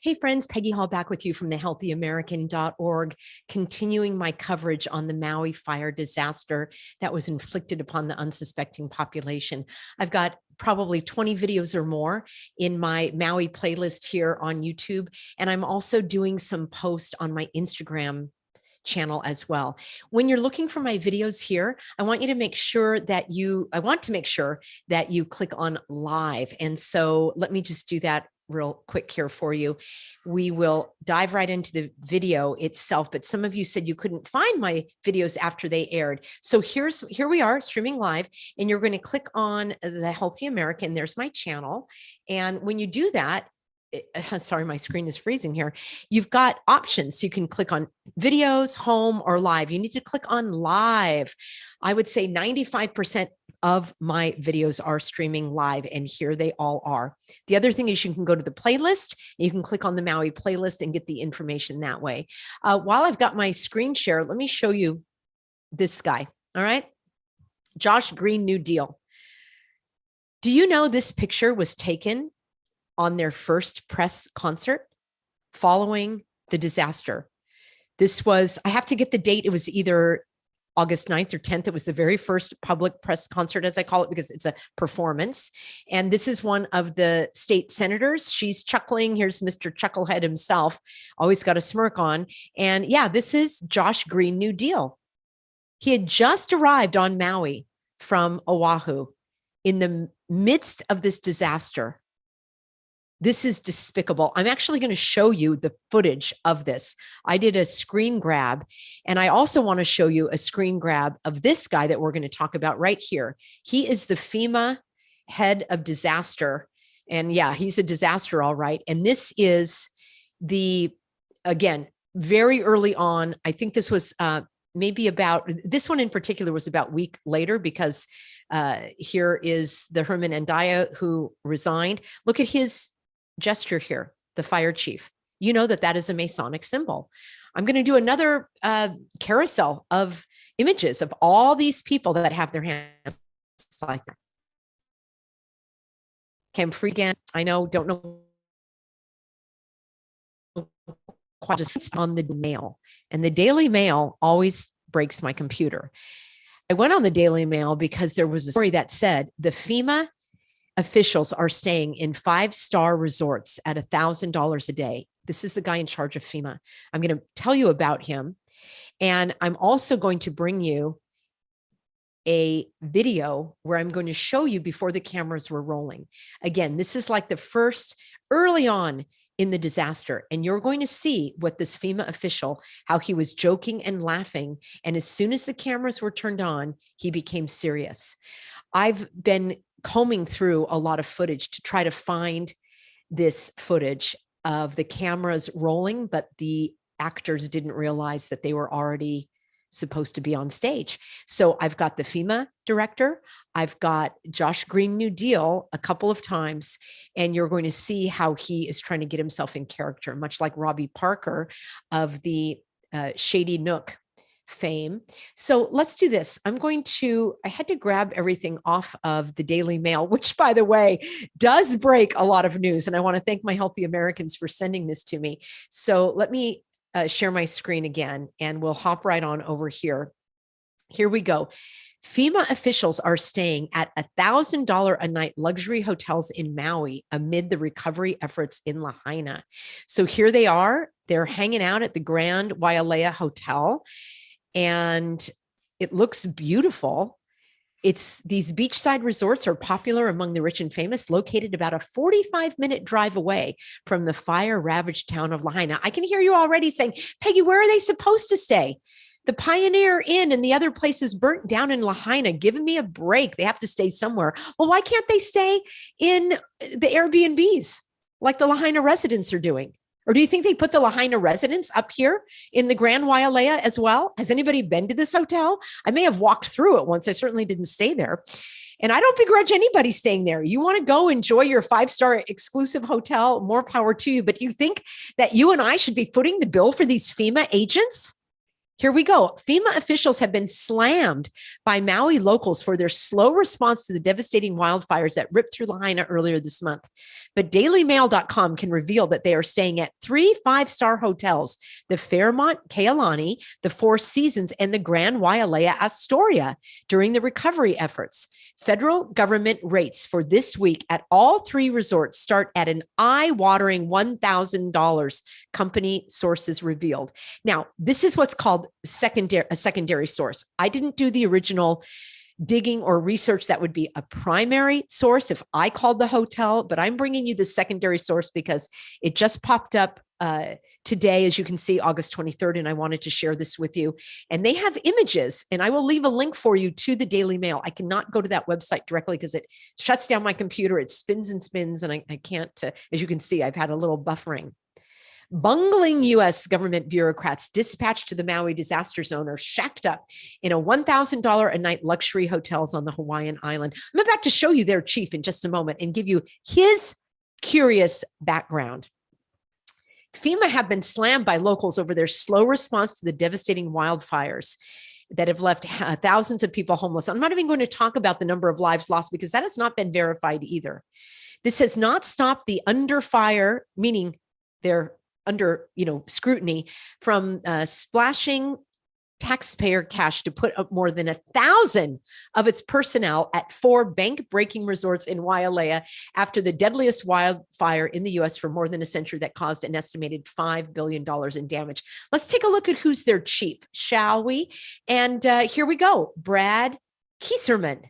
Hey friends, Peggy Hall back with you from thehealthyamerican.org, continuing my coverage on the Maui fire disaster that was inflicted upon the unsuspecting population. I've got probably 20 videos or more in my Maui playlist here on YouTube. And I'm also doing some posts on my Instagram channel as well. When you're looking for my videos here, I want to make sure that you click on live. And so let me just do that real quick here for you. We will dive right into the video itself, but some of you said you couldn't find my videos after they aired. So here we are streaming live, and you're going to click on the Healthy American. There's my channel. And when you do that, sorry, my screen is freezing here. You've got options. So you can click on videos, home, or live. You need to click on live. I would say 95% of my videos are streaming live, and here they all are. The other thing is you can go to the playlist. You can click on the Maui playlist and get the information that way. While I've got my screen share, let me show you this guy. All right. Josh Green New Deal. Do you know this picture was taken on their first press concert following the disaster? This was, I have to get the date. It was either August 9th or 10th. It was the very first public press concert, as I call it, because it's a performance. And this is one of the state senators. She's chuckling. Here's Mr. Chucklehead himself, always got a smirk on. And yeah, this is Josh Green New Deal. He had just arrived on Maui from Oahu in the midst of this disaster. This is despicable. I'm actually going to show you the footage of this. I did a screen grab, and I also want to show you a screen grab of this guy that we're going to talk about right here. He is the FEMA head of disaster. And yeah, he's a disaster, all right. And this is again, very early on. I think this was maybe about, this one in particular was about a week later, because here is the Herman Andaya who resigned. Look at his gesture here, the fire chief. You know that is a Masonic symbol. I'm going to do another carousel of images of all these people that have their hands like that. Okay, I'm free again. I know, don't know quite, just on the Mail. And the Daily Mail always breaks my computer. I went on the Daily Mail because there was a story that said the FEMA officials are staying in 5-star resorts at $1,000 a day. This is the guy in charge of FEMA. I'm going to tell you about him. And I'm also going to bring you a video where I'm going to show you before the cameras were rolling. Again, this is like the first early on in the disaster. And you're going to see what this FEMA official, how he was joking and laughing. And as soon as the cameras were turned on, he became serious. I've been combing through a lot of footage to try to find this footage of the cameras rolling, but the actors didn't realize that they were already supposed to be on stage. So I've got the FEMA director, I've got Josh Green New Deal a couple of times, and you're going to see how he is trying to get himself in character, much like Robbie Parker of the Shady Nook fame. So let's do this. I had to grab everything off of the Daily Mail, which, by the way, does break a lot of news. And I want to thank my Healthy Americans for sending this to me. So let me share my screen again, and we'll hop right on over here. Here we go. FEMA officials are staying at $1,000 a night luxury hotels in Maui amid the recovery efforts in Lahaina. So here they are. They're hanging out at the Grand Wailea Hotel, and it looks beautiful. These beachside resorts are popular among the rich and famous, located about a 45-minute drive away from the fire-ravaged town of Lahaina. I can hear you already saying, Peggy, where are they supposed to stay? The Pioneer Inn and the other places burnt down in Lahaina. Giving me a break. They have to stay somewhere. Well, why can't they stay in the Airbnbs like the Lahaina residents are doing? Or do you think they put the Lahaina residents up here in the Grand Wailea as well? Has anybody been to this hotel? I may have walked through it once. I certainly didn't stay there. And I don't begrudge anybody staying there. You want to go enjoy your 5-star exclusive hotel, more power to you. But do you think that you and I should be footing the bill for these FEMA agents? Here we go. FEMA officials have been slammed by Maui locals for their slow response to the devastating wildfires that ripped through Lahaina earlier this month. but dailymail.com can reveal that they are staying at 3 5-star hotels, the Fairmont Kealani, the Four Seasons, and the Grand Wailea Astoria during the recovery efforts. Federal government rates for this week at all 3 resorts start at an eye-watering $1,000, company sources revealed. Now, this is what's called a secondary source. I didn't do the original digging or research. That would be a primary source if I called the hotel, but I'm bringing you the secondary source because it just popped up today, as you can see, August 23rd, and I wanted to share this with you. And they have images, and I will leave a link for you to the Daily Mail. I cannot go to that website directly because it shuts down my computer. It spins and spins, and I can't, as you can see, I've had a little buffering. Bungling U.S. government bureaucrats dispatched to the Maui disaster zone are shacked up in a $1,000 a night luxury hotels on the Hawaiian island. I'm about to show you their chief in just a moment and give you his curious background. FEMA have been slammed by locals over their slow response to the devastating wildfires that have left thousands of people homeless. I'm not even going to talk about the number of lives lost because that has not been verified either. This has not stopped the under fire, meaning they're under scrutiny from splashing taxpayer cash to put up more than 1,000 of its personnel at 4 bank-breaking resorts in Wailea after the deadliest wildfire in the U.S. for more than a century that caused an estimated $5 billion in damage. Let's take a look at who's their chief, shall we? And here we go, Brad Kieserman.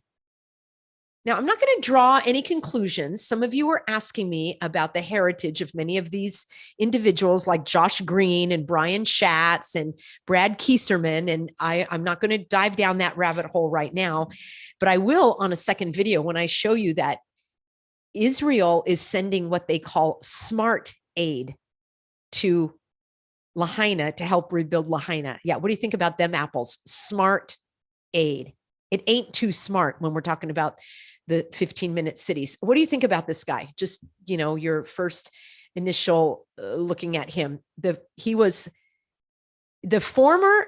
Now, I'm not going to draw any conclusions. Some of you were asking me about the heritage of many of these individuals like Josh Green and Brian Schatz and Brad Kieserman, and I'm not going to dive down that rabbit hole right now, but I will on a second video when I show you that Israel is sending what they call smart aid to Lahaina to help rebuild Lahaina. Yeah, what do you think about them apples? Smart aid. It ain't too smart when we're talking about the 15-minute cities. What do you think about this guy? Just, your first initial looking at him. He was the former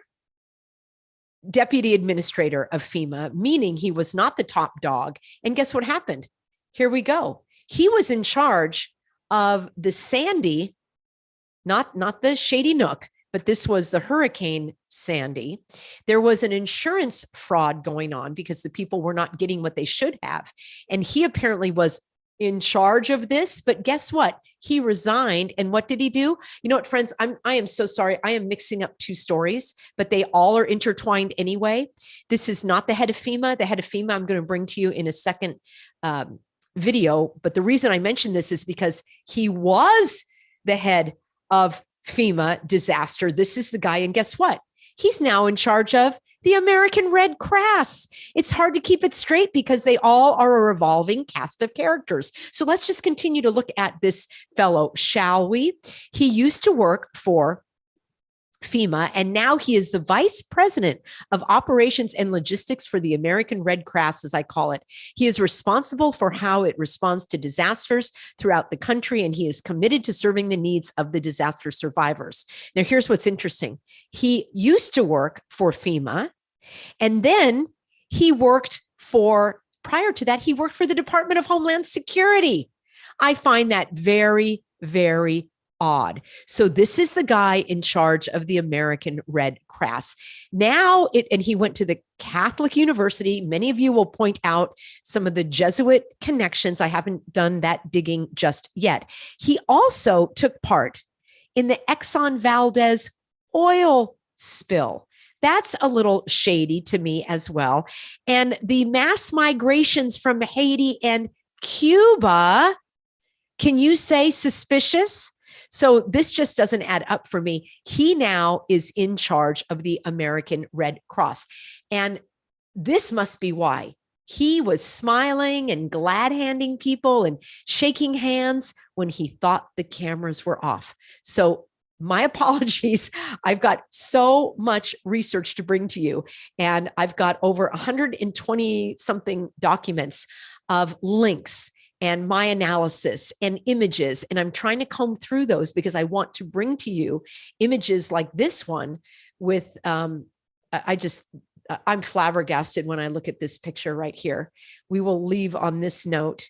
deputy administrator of FEMA, meaning he was not the top dog. And guess what happened? Here we go. He was in charge of the Sandy, not the Shady Nook, but this was the Hurricane Sandy. There was an insurance fraud going on because the people were not getting what they should have. And he apparently was in charge of this, but guess what? He resigned. And what did he do? You know what, friends, I am so sorry. I am mixing up 2 stories, but they all are intertwined anyway. This is not the head of FEMA. The head of FEMA I'm going to bring to you in a second video. But the reason I mention this is because he was the head of FEMA disaster. This is the guy. And guess what? He's now in charge of the American Red Cross. It's hard to keep it straight because they all are a revolving cast of characters. So let's just continue to look at this fellow, shall we? He used to work for FEMA, and now he is the vice president of operations and logistics for the American Red Cross, as I call it. He is responsible for how it responds to disasters throughout the country, and he is committed to serving the needs of the disaster survivors. Now, here's what's interesting. He used to work for FEMA, and then he worked prior to that, he worked for the Department of Homeland Security. I find that very, very odd. So this is the guy in charge of the American Red Cross. And he went to the Catholic University. Many of you will point out some of the Jesuit connections. I haven't done that digging just yet. He also took part in the Exxon Valdez oil spill. That's a little shady to me as well. And the mass migrations from Haiti and Cuba, can you say suspicious? So this just doesn't add up for me. He now is in charge of the American Red Cross. And this must be why he was smiling and glad handing people and shaking hands when he thought the cameras were off. So my apologies. I've got so much research to bring to you. And I've got over 120 something documents of links and my analysis and images. And I'm trying to comb through those because I want to bring to you images like this one with, I'm flabbergasted when I look at this picture right here. We will leave on this note.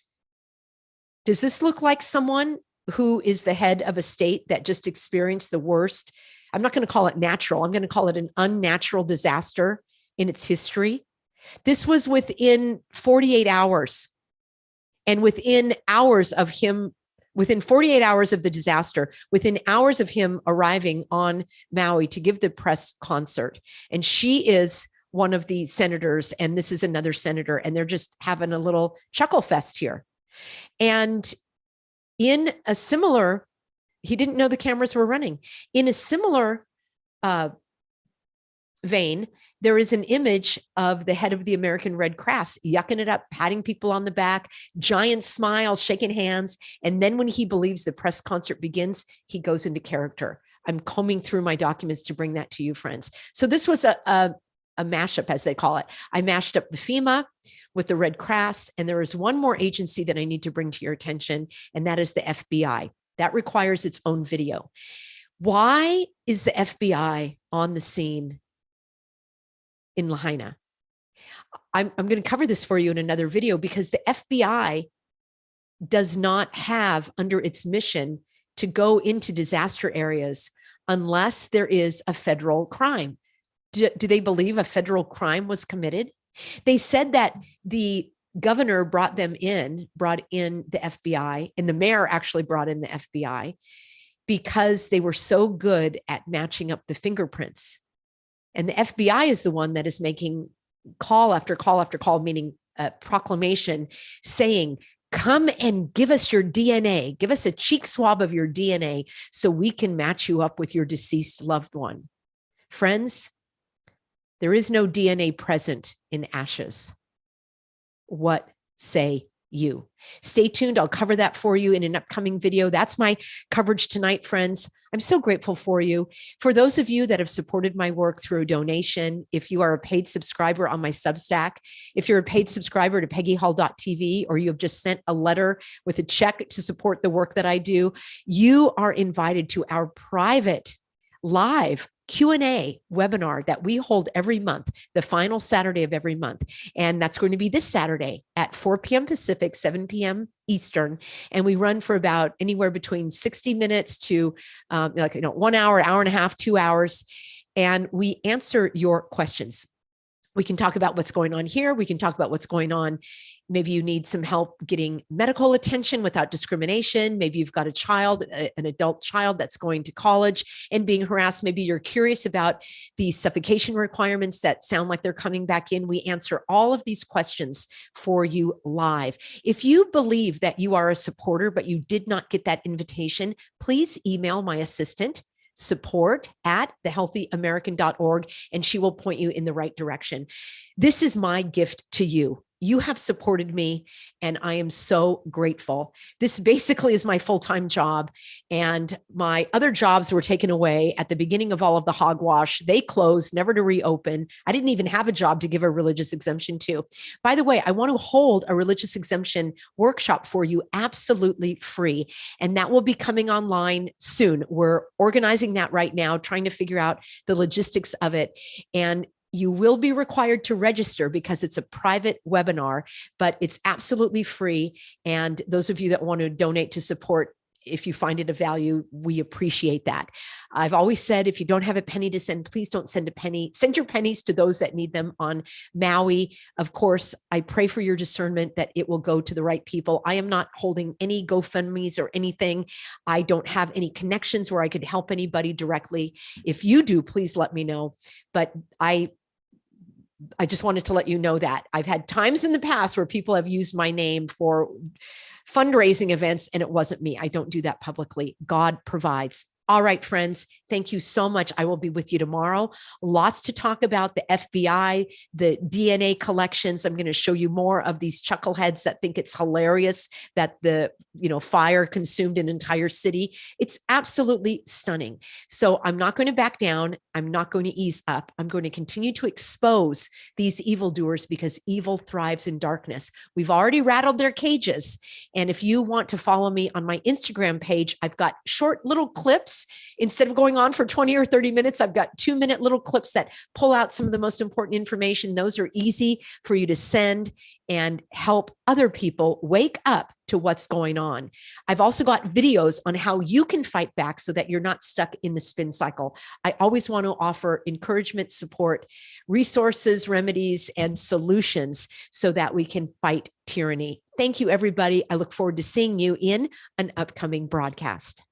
Does this look like someone who is the head of a state that just experienced the worst? I'm not going to call it natural. I'm going to call it an unnatural disaster in its history. This was within 48 hours. And within hours of him, within 48 hours of the disaster, within hours of him arriving on Maui to give the press concert. And she is one of the senators, and this is another senator, and they're just having a little chuckle fest here. And in a similar, he didn't know the cameras were running. In a similar vein, there is an image of the head of the American Red Cross yucking it up, patting people on the back, giant smile, shaking hands. And then when he believes the press concert begins, he goes into character. I'm combing through my documents to bring that to you, friends. So this was a mashup, as they call it. I mashed up the FEMA with the Red Cross, and there is one more agency that I need to bring to your attention, and that is the FBI. That requires its own video. Why is the FBI on the scene in Lahaina? I'm going to cover this for you in another video, because the FBI does not have under its mission to go into disaster areas unless there is a federal crime. Do they believe a federal crime was committed? They said that the governor brought in the FBI, and the mayor actually brought in the FBI because they were so good at matching up the fingerprints. And the FBI is the one that is making call after call after call, meaning a proclamation saying, come and give us your DNA, give us a cheek swab of your DNA so we can match you up with your deceased loved one. Friends, there is no DNA present in ashes. What say you? Stay tuned. I'll cover that for you in an upcoming video. That's my coverage tonight, friends. I'm so grateful for you. For those of you that have supported my work through a donation, if you are a paid subscriber on my Substack, if you're a paid subscriber to peggyhall.tv, or you have just sent a letter with a check to support the work that I do, you are invited to our private live Q&A webinar that we hold every month, the final Saturday of every month. And that's going to be this Saturday at 4 p.m. Pacific, 7 p.m. Eastern. And we run for about anywhere between 60 minutes to 1 hour, hour and a half, 2 hours. And we answer your questions. We can talk about what's going on here. We can talk about what's going on. Maybe you need some help getting medical attention without discrimination. Maybe you've got a child, an adult child that's going to college and being harassed. Maybe you're curious about the suffocation requirements that sound like they're coming back in. We answer all of these questions for you live. If you believe that you are a supporter, but you did not get that invitation, please email my assistant, support@thehealthyamerican.org, and she will point you in the right direction. This is my gift to you. You have supported me, and I am so grateful. This basically is my full-time job, and my other jobs were taken away at the beginning of all of the hogwash. They closed, never to reopen. I didn't even have a job to give a religious exemption to. By the way, I want to hold a religious exemption workshop for you absolutely free, and that will be coming online soon. We're organizing that right now, trying to figure out the logistics of it. And you will be required to register because it's a private webinar, but it's absolutely free. And those of you that want to donate to support, if you find it of value, we appreciate that. I've always said, if you don't have a penny to send, please don't send a penny. Send your pennies to those that need them on Maui. Of course, I pray for your discernment that it will go to the right people. I am not holding any GoFundMes or anything. I don't have any connections where I could help anybody directly. If you do, please let me know. But I just wanted to let you know that I've had times in the past where people have used my name for fundraising events, and it wasn't me. I don't do that publicly. God provides. All right, friends, thank you so much. I will be with you tomorrow. Lots to talk about: the FBI, the DNA collections. I'm going to show you more of these chuckleheads that think it's hilarious that the fire consumed an entire city. It's absolutely stunning. So I'm not going to back down. I'm not going to ease up. I'm going to continue to expose these evildoers, because evil thrives in darkness. We've already rattled their cages. And if you want to follow me on my Instagram page, I've got short little clips. Instead of going on for 20 or 30 minutes, I've got 2-minute little clips that pull out some of the most important information. Those are easy for you to send and help other people wake up to what's going on. I've also got videos on how you can fight back so that you're not stuck in the spin cycle. I always want to offer encouragement, support, resources, remedies, and solutions so that we can fight tyranny. Thank you, everybody. I look forward to seeing you in an upcoming broadcast.